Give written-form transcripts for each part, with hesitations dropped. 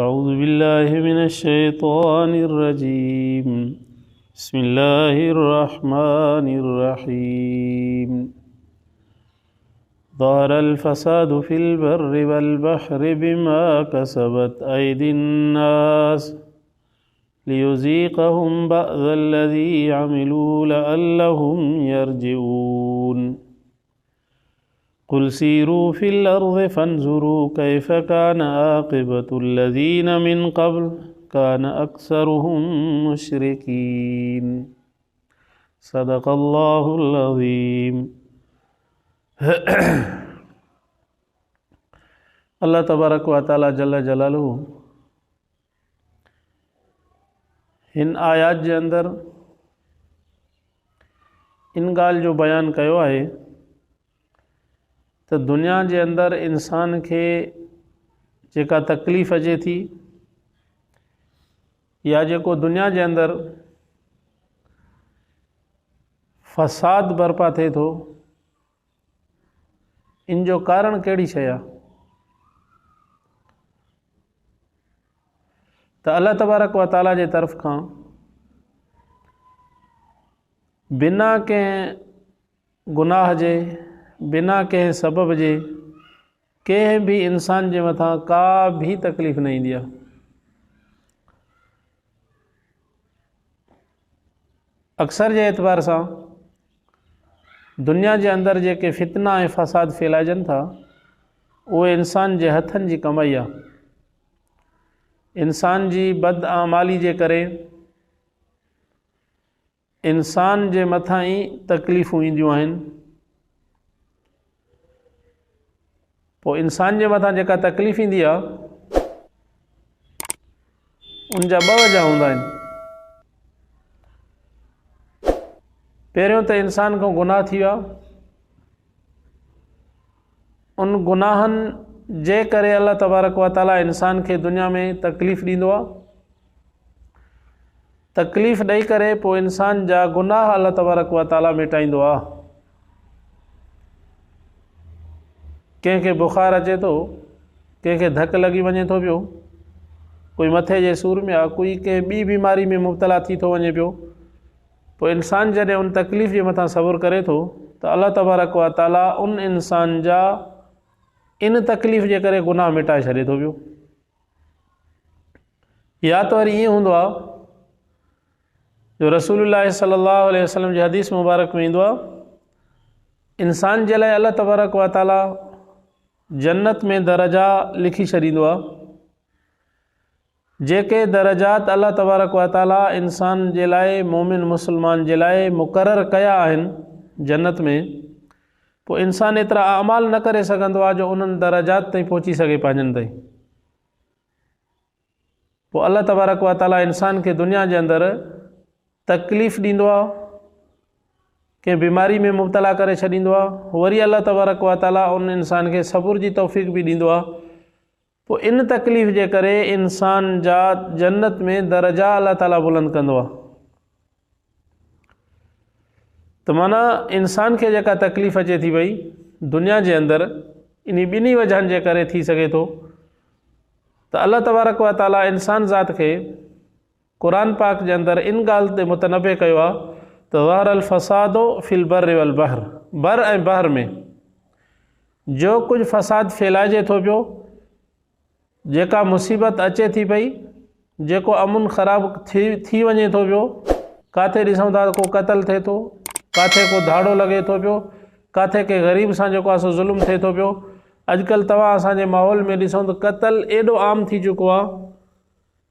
أعوذ بالله من الشيطان الرجيم بسم الله الرحمن الرحيم ظهر الفساد في البر والبحر بما كسبت أيدي الناس ليذيقهم بأس الذي عملوا لعلهم يرجعون قل سيروا في الأرض فانظروا كيف كان عاقبة الذين من قبل كان أكثرهم مشركين صدق الله العظيم। अल्लाह तबारक व तआला जल्ल जलालुहु हिन आयात जे अंदर इन ॻाल्हि जो बयान कयो आहे त दुनिया जे अंदर इंसान खे जेका तकलीफ़ अचे थी या जेको दुनिया जे अंदर फ़साद बर्पा थिए थो इन जो कारण कहिड़ी शइ आहे त अल्लाह तबारक व तआला जे तरफ़ खां बिना कंहिं गुनाह जे बिना कंहिं सबब जे कंहिं भी इंसान जे मथां का भी तकलीफ़ न ईंदी आहे। अक्सर जे एतबार सां दुनिया जे अंदर जेके फितना ऐं फ़साद फैलाइजनि था उहे इंसान जे हथनि जी कमाई आहे। इंसान जी बदआमाली जे करे इंसान जे मथां ई तकलीफ़ूं ईंदियूं आहिनि। पोइ इंसान जे मथां जेका तकलीफ़ ईंदी आहे उन जा ॿ वजह हूंदा आहिनि। पहिरियों त इंसान खां गुनाह थी विया, उन गुनाहनि जे करे अल्लाह तबारक व तआला इंसान खे दुनिया में तकलीफ़ ॾींदो आहे। तकलीफ़ ॾेई करे पोइ इंसान जा गुनाह अल्लाह तबारक व तआला मिटाईंदो आहे। कंहिंखे बुखार अचे थो, कंहिंखे धकु लॻी वञे थो पियो, कोई मथे जे सूर में आहे, कोई कंहिं ॿी बीमारी में मुब्तला थी थो वञे पियो। पोइ इंसान जॾहिं उन तकलीफ़ जे मथां सब्र करे थो त अल्लाह तबारक व तआला उन इंसान जा इन तकलीफ़ जे करे गुनाह मिटाए छॾे थो पियो। या त वरी ईअं हूंदो आहे जो रसूलुल्लाह सल्लल्लाहु अलैहि वसल्लम जी हदीस मुबारक में ईंदो आहे, इंसान जे लाइ अल्लाह तबारक व तआला जन्नत में दरजा लिखी छॾींदो आहे। जेके दरजात अल्लाह तबारक व तआला इंसान जे लाइ मोमिन मुसलमान जे लाइ मुक़रर कया आहिनि जन्नत में, पोइ इंसान एतिरा अमाल न करे सघंदो आहे जो उन्हनि दरजात ताईं पहुची सघे पंहिंजनि ताईं। पोइ अल्लाह तबारक व तआला इंसान खे दुनिया जे अंदरि तकलीफ़ ॾींदो आहे, कंहिं बीमारी में मुब्तला करे छॾींदो आहे। वरी अल्लाह तबारक व तआला उन इंसान खे सब्र जी तौफ़ीक़ बि ॾींदो आहे। पोइ इन तकलीफ़ जे करे इंसान जा जन्नत में दरजा अल्लाह ताला बुलंद कंदो आहे। त माना इंसान खे जेका तकलीफ़ अचे थी भई दुनिया जे अंदरि इन ॿिन्ही वजहनि जे करे थी सघे थो त अल्लाह तबारक व तआला इंसान ज़ात खे क़ुरान पाक जे अंदरि इन ॻाल्हि ते मुतनबे कयो आहे त ज़हर अल फ़सादो फिल बर्रि वल बहर, बर ऐं बहर में जो कुझु फ़साद फैलाइजे थो पियो, जेका मुसीबत अचे थी पई, जेको अमुन ख़राब थी वञे थो पियो, काथे ॾिसूं था को क़तल थिए थो, काथे को धाड़ो लॻे थो पियो, काथे के ग़रीब सां जेको आहे सो ज़ुल्म थिए थो पियो। अॼुकल्ह तव्हां असांजे माहौल में ॾिसूं त क़तल एॾो आम थी चुको आहे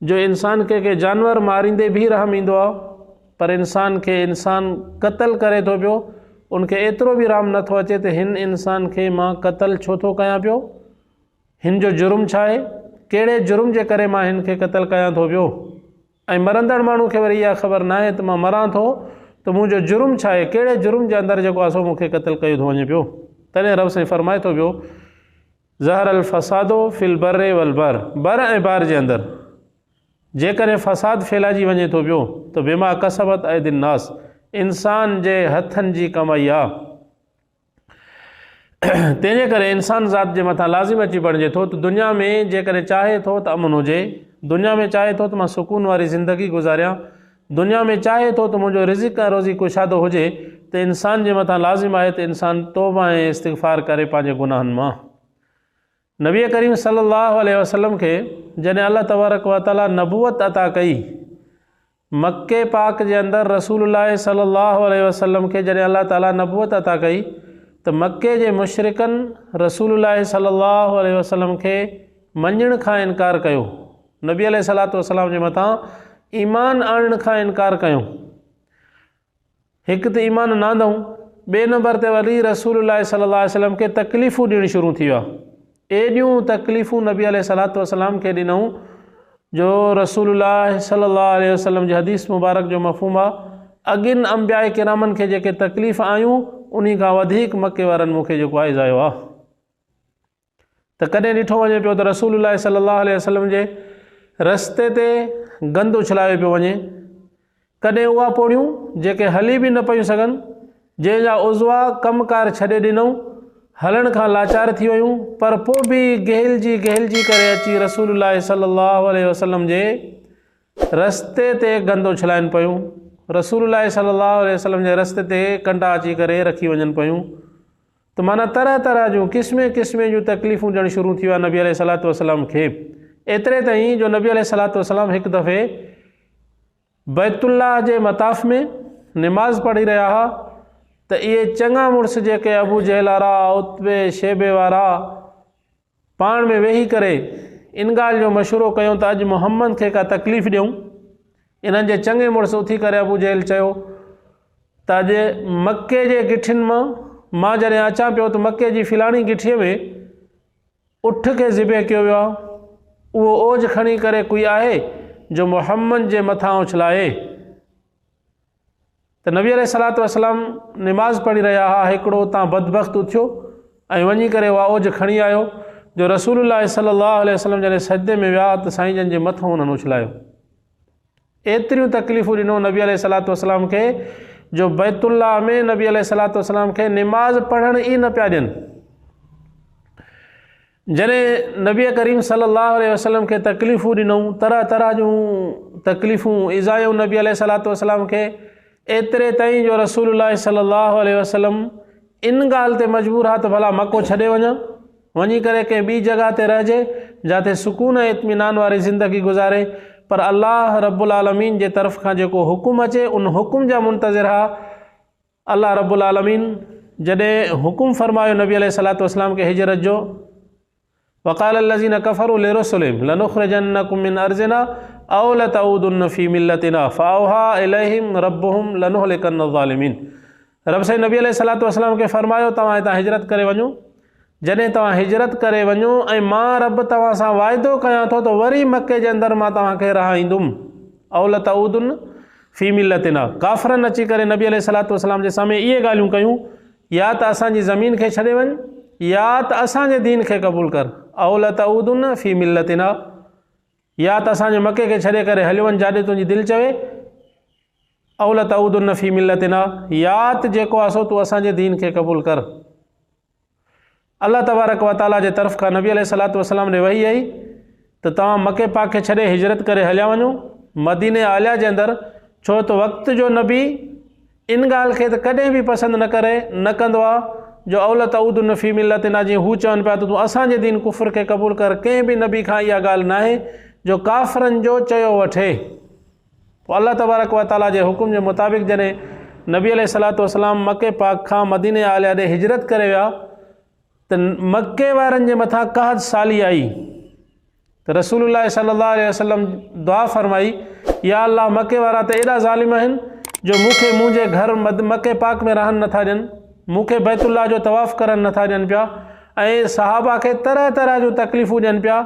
जो इंसान के जानवर मारींदे भी रहम ईंदो आहे, पर इंसान खे इंसान क़तल करे थो पियो, उनखे एतिरो बि रहम नथो अचे त हिन इंसान खे मां क़तल छो थो कयां पियो, हिन जो जुर्म छा आहे, कहिड़े जुर्म जे करे मां हिन खे क़तल कयां थो पियो। ऐं मरंदड़ माण्हू खे वरी इहा ख़बर न आहे त मां मरां थो त मुंहिंजो जुर्म छा आहे, कहिड़े जुर्म जे अंदरि जेको आहे सो मूंखे क़तल कयो थो वञे पियो। तॾहिं रब साईं फरमाए थो पियो ज़हर अल फ़सादो फिल बर्रि वल बर, बर ऐं बार जे अंदरि जेकॾहिं फ़साद फैलाइजी वञे थो पियो त बिमा कसबत ऐदिन नास, इंसान जे हथनि जी कमाई आहे। तंहिंजे करे इंसान ज़ात जे मथां लाज़िम अची पढ़िजे थो त दुनिया में जेकॾहिं चाहे थो त अमन हुजे, दुनिया में चाहे थो त मां सुकून वारी ज़िंदगी गुज़ारियां, दुनिया में चाहे थो त मुंहिंजो रिज़िक ऐं रोज़ी कुशादो हुजे, त इंसान जे मथां लाज़िम आहे त इंसान तौबा ऐं इस्तिग़फ़ार करे पंहिंजे गुनाहनि मां। नबी करीम सल्लल्लाहु अलैहि वसल्लम खे जॾहिं अल्लाह तबारक व तआला नबूवत अता कई, मक्के पाक जे अंदरि रसूलुल्लाह सल्लल्लाहु अलैहि वसल्लम खे जॾहिं अल्लाह ताला नबूवत अता कई त मक्के जे मुशरिकनि रसूलुल्लाह सल्लल्लाहु अलैहि वसल्लम खे मञण खां इनकार कयो, नबी अलैहिस्सलातु वस्सलाम जे मथां ईमान आणण खां इनकार कयो। हिकु त ईमान न आंदऊं, ॿिए नंबर ते वरी रसूलुल्लाह सल्लल्लाहु अलैहि वसल्लम खे तकलीफ़ूं ॾियणु शुरू थी विया। एॾियूं तकलीफ़ूं नबी अलैहिस्सलातु वस्सलाम खे ॾिनऊं जो रसूलुल्लाह सल्लल्लाहु अलैहि वसल्लम जे हदीस मुबारक जो मफ़हूम आहे, अॻिन अंबिया किरामनि खे जेके तकलीफ़ आयूं उन खां वधीक मके वारनि मूंखे जेको आहे आयो आहे। त कॾहिं ॾिठो वञे पियो त रसूलुल्लाह सल्लल्लाहु अलैहि वसल्लम जे रस्ते ते गंद उछलायो पियो वञे, कॾहिं उहा पोड़ियूं जेके हली बि न पियूं सघनि, जंहिंजा उज़वा कमकार छॾे ॾिनऊं, हलण खां लाचार थी वियूं, पर पोइ बि गहलजी करे अची रसूलुल्लाह सल्लल्लाहु अलैहि वसल्लम जे रस्ते ते गंद उछलाइनि पियूं, रसूलुल्लाह सल्लल्लाहु अलैहि वसल्लम जे रस्ते ते कंडा अची करे रखी वञनि पियूं। त माना तरह तरह जूं क़िस्मे जूं तकलीफ़ूं ॾियणु शुरू थी विया नबी अलैहिस्सलातु वस्सलाम खे। एतिरे ताईं जो नबी अलैहिस्सलातु वस्सलाम हिकु दफ़े बैतुल्लाह जे मताफ़ में निमाज़ पढ़ी रहिया हुआ त इहे चङा मुड़ुस जेके अबू जहल वारा, उतबे शेबे वारा पाण में वेही करे इन ॻाल्हि जो मशवरो कयूं त अॼु मुहम्मद खे का तकलीफ़ ॾियूं। इन्हनि जे चङे मुड़ुस उथी करे अबू जहल चयो त अॼु मके जे गिठियुनि मां जॾहिं अचां पियो त मके जी फिलाणी गिठीअ में उठ खे ज़िबे कयो वियो आहे, उहो ओज खणी करे कोई आहे जो मुहम्मद जे मथां उछलाए। त नबी अलैहिस्सलातु वस्सलाम निमाज़ पढ़ी रहिया हुआ, हिकिड़ो उतां बदबख़्त उथियो ऐं वञी करे उहा ओज खणी आयो जो रसूलुल्लाह सल्लल्लाहु अलैहि वसल्लम जॾहिं सजदे में विया त साईं जन जे मथां हुननि उछलायो। एतिरियूं तकलीफ़ूं ॾिनो नबी अलैहिस्सलातु वस्सलाम खे जो बैतुल्लाह में नबी अलैहिस्सलातु वस्सलाम खे निमाज़ पढ़ण ई न पिया ॾियनि। जॾहिं नबी करीम सल्लल्लाहु अलैहि वसल्लम खे तकलीफ़ूं ॾिनऊं, तरह तरह जूं तकलीफ़ूं इज़ायूं नबी अलैहिस्सलातु वस्सलाम खे, एतिरे ताईं जो रसूलुल्लाह सल्लल्लाहु अलैहि वसल्लम इन ॻाल्हि ते मजबूर हा त भला मको छॾे वञी करे कंहिं ॿी जॻह ते रहिजे जिते सुकून ऐं इत्मीनान वारी ज़िंदगी गुज़ारे, पर अल्लाह रब्बुल आलमीन जे तरफ़ खां जेको हुकुम अचे उन हुकुम जा मुंतज़िर हा। अल्लाह रब्बुल आलमीन जॾहिं हुकुम फरमायो नबी अलैहिस्सलातु वस्सलाम खे हिजरत जो, वक़ाल लज़ीन कफ़रू लिरुसुलिहिम लनुख़रिजन्नकुम मिन अर्ज़िना औ लतऊदुन्न फ़ी मिल्लतिना फ़अौहा इलैहिम रब्बुहुम लनुहलिकन्न ज़ालिमीन। रब साईं नबी अलैहिस्सलातु वस्सलाम खे फरमायो तव्हां हितां हिजरत करे वञो, जॾहिं तव्हां हिजरत करे वञो ऐं मां रब तव्हां सां वाइदो कयां थो त वरी मके जे अंदरि मां तव्हांखे रहाईंदुमि, औ लतऊदुन्न फ़ी मिल्लतिना। काफ़रनि अची करे नबी अलैहिस्सलातु वस्सलाम जे साम्हूं इहे ॻाल्हियूं कयूं, या त असांजी ज़मीन खे छॾे वञ या त असांजे दीन खे क़बूल कर, औ लतऊदुन्न फ़ी मिल्लतिना, या त असांजे मके खे छॾे करे हली वञ जाॾे तुंहिंजी दिलि चवे, औ लतऊदुन्न फ़ी मिल्लतिना, या त जेको आहे सो तूं असांजे दीन खे क़बूल कर। अल्लाह तबारक व तआला जे तरफ़ खां नबी अलैहिस्सलातु वस्सलाम ॾे वही आई त तव्हां मके पाक खे छॾे हिजरत करे हलिया वञो मदीने आलिया जे अंदरि, छो त वक़्त जो नबी इन ॻाल्हि खे त कॾहिं बि पसंदि न कंदो आहे जो औलत उदुन फ़ी मिल्लतिना, जीअं हू चवनि पिया त तूं असांजे दीन कुफ़र खे क़बूल कर। कंहिं बि नबी खां इहा ॻाल्हि न आहे जो काफ़रनि जो चयो वठे। पोइ अल्लाह तबारक व तआला जे हुकुम जे मुताबिक़ जॾहिं नबी अलैहिस्सलातु वस्सलाम मके पाक खां मदीने आलिया ॾे हिजरत करे विया त मके वारनि जे मथां कहत साली आई त रसूलुल्लाह सल्लल्लाहु अलैहि वसल्लम दुआ फरमाई, या अल्लाह मके वारा त एॾा ज़ालिम आहिनि जो मूंखे मुंहिंजे घर मके पाक में रहनि नथा ॾियनि, मूंखे बैतुल्लाह जो तवाफ़ करणु नथा ॾियनि पिया ऐं सहाबा खे तरह तरह जूं तकलीफ़ूं ॾियनि पिया।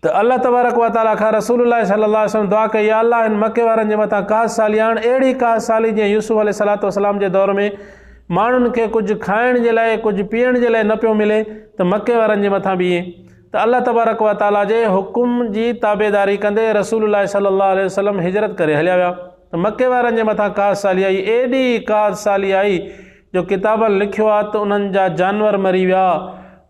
त अल्लाह तबारक व तआला खां रसूलुल्लाह सल्लल्लाहु अलैहि वसल्लम दुआ कई, या अल्लाह हिन मके वारनि जे मथां कहत साली आण, अहिड़ी कहत साली जीअं यूसुफ अलैहिस्सलातु वस्सलाम जे दौर में माण्हुनि खे कुझु खाइण जे लाइ कुझु पीअण जे लाइ न पियो मिले त मके वारनि जे मथां बि ईअं। त अल्लाह तबारक व तआला जे हुकुम जी ताबेदारी कंदे रसूलुल्लाह सल्लल्लाहु अलैहि वसल्लम हिजरत करे हलिया विया त मके वारनि जे मथां कहत साली आई, एॾी कहत साली आई जो किताबनि लिखियो आहे त उन्हनि जा जानवर मरी विया,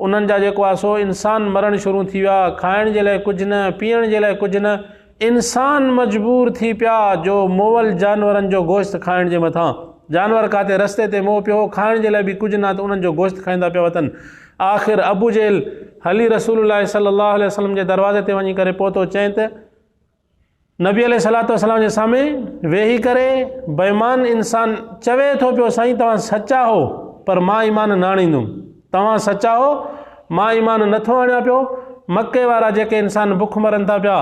उन्हनि जा जेको आहे सो इंसान मरण शुरू थी विया, खाइण जे लाइ कुझु न, पीअण जे लाइ कुझु न, इंसान मजबूर थी पिया जो मोवल जानवरनि जो गोश्त खाइण जे मथां। जानवर काथे रस्ते ते मोह पियो, खाइण जे लाइ बि कुझु न, त उन्हनि जो गोश्त खाईंदा पिया वतन। आख़िर अबू जहल हली रसूलुल्लाह सल्लल्लाहु अलैहि वसल्लम जे दरवाज़े ते वञी करे पहुतो, चईं त नबी अलैहिस्सलातु वस्सलाम जे साम्हूं वेही करे बेईमान इंसान चवे थो पियो, साईं तव्हां सचा हो पर मां ईमान न आणींदुमि, तव्हां सचा हो मां ईमान नथो आणियां पियो। मके वारा जेके इंसान बुख मरनि था पिया,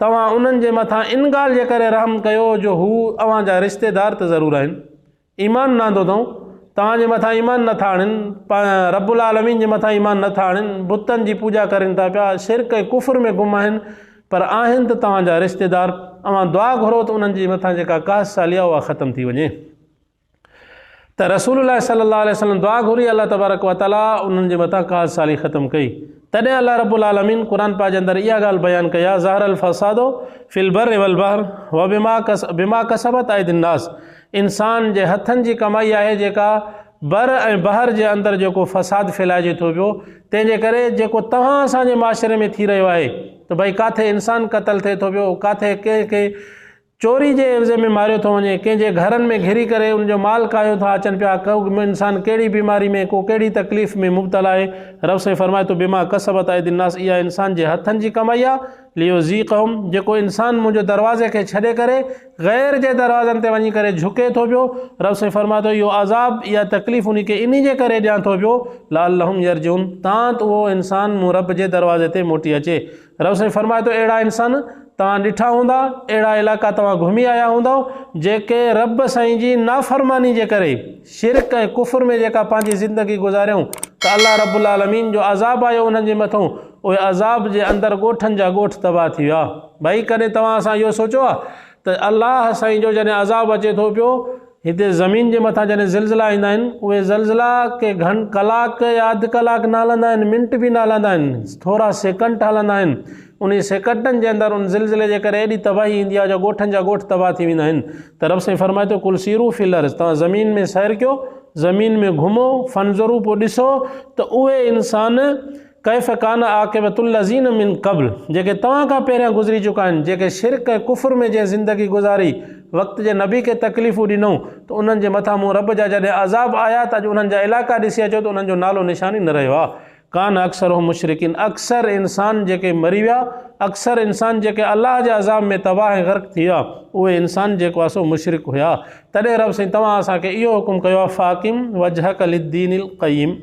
तव्हां उन्हनि जे मथां इन ॻाल्हि जे करे रहम कयो जो हू अव्हां जा रिश्तेदार त ज़रूरु आहिनि, ईमान न आंदो अथऊं, तव्हांजे मथां ईमान नथा आणनि, रब्बुल आलमीन जे मथां ईमान नथा आणनि, बुतनि जी पूॼा करनि था पिया, शिरक ऐं कुफ्र में गुम आहिनि, पर आहिनि त तव्हांजा रिश्तेदार। अव्हां दुआ घुरो त उन्हनि जे मथां जेका कास साली आहे उहा ख़तमु थी वञे। त रसूलुल्लाह सल्लल्लाहु अलैहि वसल्लम दुआ घुरी, अल्लाह तबारक व तआला उन्हनि जे मथां कास साली ख़तमु कई। तॾहिं अल्लाह रब्बुल आलमीन क़ुरान पाक जे अंदरि इहा ॻाल्हि बयानु कई आहे, ज़हरल फ़सादो फ़िल बर्रि वल बहर व बिमा कसबत अयदिन नास। इंसान जे हथनि जी कमाई आहे जेका बर ऐं बहर जे अंदरि जेको फ़साद फैलाइजे थो पियो, तंहिंजे करे जेको तव्हां असांजे माशरे में थी रहियो आहे त भई काथे इंसान क़तल थिए थो पियो, काथे कंहिंखे चोरी जे एवज़े में मारियो थो वञे, कंहिंजे घरनि में घिरी करे उनजो माल कायो था अचनि पिया, को इंसान कहिड़ी बीमारी में, को कहिड़ी तकलीफ़ में मुब्तला आहे। रब साईं फरमाए थो बिमा कसबत अयदिन नास, इहा इंसान जे हथनि जी कमाई आहे। लियुज़ीक़हुम, जेको इंसान मुंहिंजे दरवाज़े खे छॾे करे ग़ैर जे दरवाज़नि ते वञी करे झुके थो पियो, रब साईं फरमाए थो इहो अज़ाब, इहा तकलीफ़ उन खे इन जे करे ॾियां थो पियो लअल्लहुम यरजिऊन, तां त उहो इंसान मूं रब जे दरवाज़े ते मोटी अचे। रब साईं फरमाए थो अहिड़ा इंसान तव्हां ॾिठा हूंदा, अहिड़ा इलाइक़ा तव्हां घुमी आया हूंदव जेके रब साईं जी नाफ़रमानी जे करे, शिरक ऐं कुफ्र में जेका पंहिंजी ज़िंदगी गुज़ारियऊं, त अल्लाह रब्बुल आलमीन जो अज़ाब आयो उन्हनि जे मथां, उहे अज़ाब जे अंदरि ॻोठनि जा ॻोठ तबाह थी विया। भई कॾहिं तव्हां असां इहो सोचियो आहे त अल्लाह साईं जो जॾहिं अज़ाब अचे थो पियो, हिते ज़मीन जे मथां जॾहिं ज़िलज़िला ईंदा आहिनि, उहे ज़िलज़िला के कलाक या अधु कलाक न हलंदा आहिनि, मिंट बि न हलंदा आहिनि, थोरा सेकंड हलंदा आहिनि। उन सेकंडनि जे अंदरि उन ज़िलज़िले जे करे एॾी तबाही ईंदी आहे जो ॻोठनि जा ॻोठ तबाह थी वेंदा आहिनि। त रब साईं फरमाए थो कुल सीरू फिल अर्ज़, तव्हां ज़मीन में सैर कयो, ज़मीन में घुमो, फनज़रू पोइ ॾिसो त उहे इंसान कैफ़ कान आक़िबतुल लज़ीन मिन क़ब्ल, जेके तव्हां खां पहिरियां गुज़री चुका आहिनि, जेके शिरक ऐं कुफ्र में जंहिं ज़िंदगी गुज़ारी, वक़्त जे नबी खे तकलीफ़ूं ॾिनऊं, त उन्हनि जे मथां मूं रब जा जॾहिं अज़ाब आया त अॼु उन्हनि जा इलाइक़ा ॾिसी अचो त उन्हनि जो नालो निशानी न रहियो आहे। कान अक्सर हो मुशरिकिन, अक्सर इंसान जेके मरी विया, अक्सर इंसान जेके अल्लाह जे अज़ाब में तबाह ऐं ग़र्क़ थी विया, उहे इंसान जेको आहे सो मुशरिक हुया। तॾहिं रब साईं तव्हां असांखे इहो हुकुम कयो आहे, फ़ाक़िम वजहक लिद्दीनिल क़य्यिम।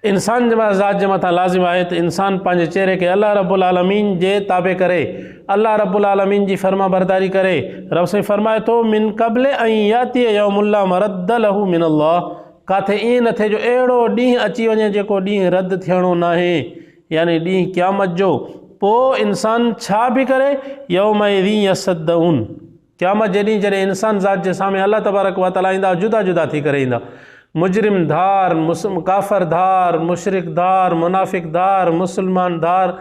इंसान जे ज़ात जे मथां लाज़िम आहे त इंसान पंहिंजे चेहरे खे अल्लाह रब्बुल आलमीन जे ताबे करे, अल्लाह रब्बुल आलमीन जी फर्मा बरदारी करे। रब साईं फरमाए थो मिन क़ब्ल अन यातिय यौमुन ला मरद्द लहू मिन अल्लाह, काथे ईअं न थिए जो अहिड़ो ॾींहुं अची वञे जेको ॾींहुं रद्द थियणो न आहे, यानी ॾींहुं क़यामत जो। पोइ इंसान छा बि करे, यौमइज़िन यसद्दऊन, क़यामत जे ॾींहुं जॾहिं इंसान ज़ात जे साम्हूं अल्लाह तबारक व तआला ईंदा, जुदा जुदा थी करे ईंदा। मुजरिम धार, काफ़र धार, मुशरिक धार, मुनाफ़िक धार, मुसलमान धार,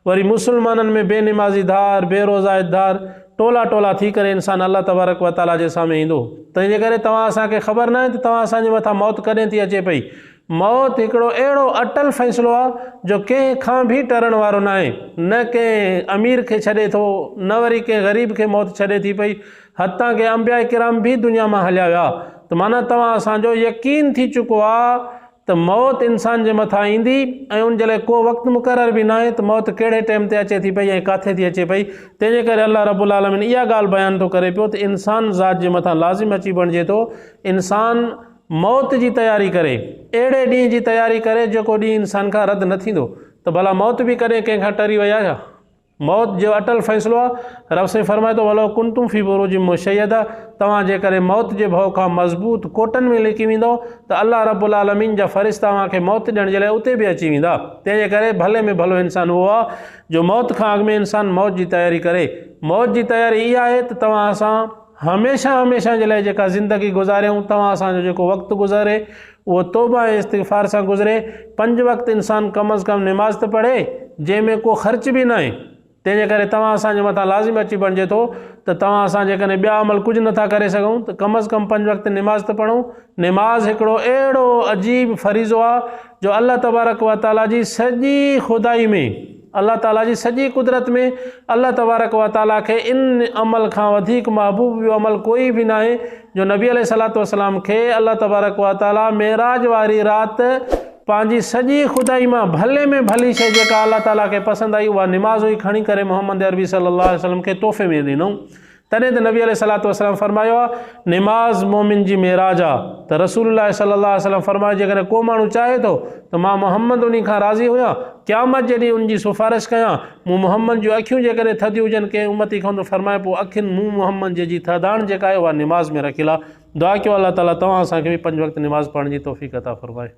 वरी मुसलमाननि में बेनिमाज़ी धार, बेरोज़ा धार, टोला टोला थी करे इंसान अल्लाह तबारक व तआला जे साम्हूं ईंदो। तंहिंजे करे तव्हां असांखे ख़बर न आहे त तव्हां असांजे मथां मौत कॾहिं थी अचे पई। मौत हिकिड़ो अहिड़ो अटल फ़ैसिलो आहे जो कंहिं खां बि टरण वारो न आहे, न कंहिं अमीर खे छॾे थो, न वरी कंहिं ग़रीब खे मौत छॾे थी पई, हथां के अंबिया किराम बि दुनिया मां हलिया विया। त माना तव्हां असांजो यकीन थी चुको आहे त मौत इंसान जे मथां ईंदी, ऐं उन जे लाइ को वक़्तु मुक़ररु बि न आहे त मौत कहिड़े टाइम ते अचे थी पई ऐं किथे थी अचे पई। तंहिंजे करे अल्लाह रब्बुल आलमीन इहा ॻाल्हि बयानु थो करे पियो त इंसान ज़ात जे मथां लाज़िम अची बणिजे थो, इंसान मौत जी तयारी करे, अहिड़े ॾींहं जी तयारी करे जेको ॾींहुं इंसान खां रद्द न थींदो। त भला मौत बि कॾहिं कंहिंखां टरी वई आहे छा? मौत जो अटल फ़ैसिलो आहे। रब साईं फरमाए थो वलो कुंतुम फ़ी बुरूजिन मुशय्यदा, तव्हां जे करे मौत जे भउ खां मज़बूत कोटनि में लिकी वेंदो त अल्लाह रब्बुल आलमीन जा फ़रिश्ता तव्हांखे मौत ॾियण जे लाइ उते बि अची वेंदा। तंहिंजे करे भले में भलो इंसान उहो आहे जो मौत खां अॻु में इंसान मौत जी तयारी करे। मौत जी तयारी इहा आहे त तव्हां असां हमेशह हमेशह जे लाइ जेका ज़िंदगी गुज़ारियूं, तव्हां असांजो जेको वक़्तु गुज़ारे उहो तौबा ऐं इस्तिग़फ़ार सां गुज़रे। 5 वक़्त इंसान कम अज़ कम निमाज़ त पढ़े, जंहिंमें को ख़र्च बि न आहे, तंहिंजे करे तव्हां असांजे मथां लाज़िम अची बणिजे थो त तव्हां असां जेकॾहिं ॿिया अमल कुझु नथा करे सघूं त कम अज़ कम 5 वक़्त निमाज़ त पढ़ूं। निमाज़ हिकिड़ो अहिड़ो अजीब फ़रीज़ो आहे जो अल्लाह तबारक व ताला जी सॼी खुदाई में, अल्लाह ताला जी सॼी कुदरत में अल्लाह तबारक व ताला खे इन अमल खां वधीक महबूब ॿियो अमल कोई बि न आहे जो नबी अलैहिस्सलातु वस्सलाम खे अल्लाह तबारक व ताला मेराज वारी राति पंहिंजी सॼी खुदाई मां भले में भली शइ जेका अल्लाह ताला खे पसंदि आई उहा निमाज़ हुई खणी करे मोहम्मद अरबी सल्लल्लाहु अलैहि वसल्लम खे तोहफ़े में ॾिनऊं। तॾहिं त नबी अलैहिस्सलातु वस्सलाम फरमायो आहे निमाज़ मोमिन जी मेराज आहे। त रसूलुल्लाह सल्लल्लाहु अलैहि वसल्लम फरमायो जेकॾहिं को माण्हू चाहे थो त मां मोहम्मद उन खां राज़ी हुयां, क़यामत जॾहिं उनजी सिफ़ारिश कयां, मूं मोहम्मद जूं अखियूं जेकॾहिं थधियूं हुजनि कंहिं उम्मती खां त फरमाए पोइ अखियुनि मूं मोहम्मद जी थधाण जेका आहे उहा निमाज़ में रखियलु आहे। दुआ कयो अल्लाह ताला तव्हां असांखे बि 5 वक़्त निमाज़ पढ़ण जी तौफ़ीक़ अता फ़रमाए।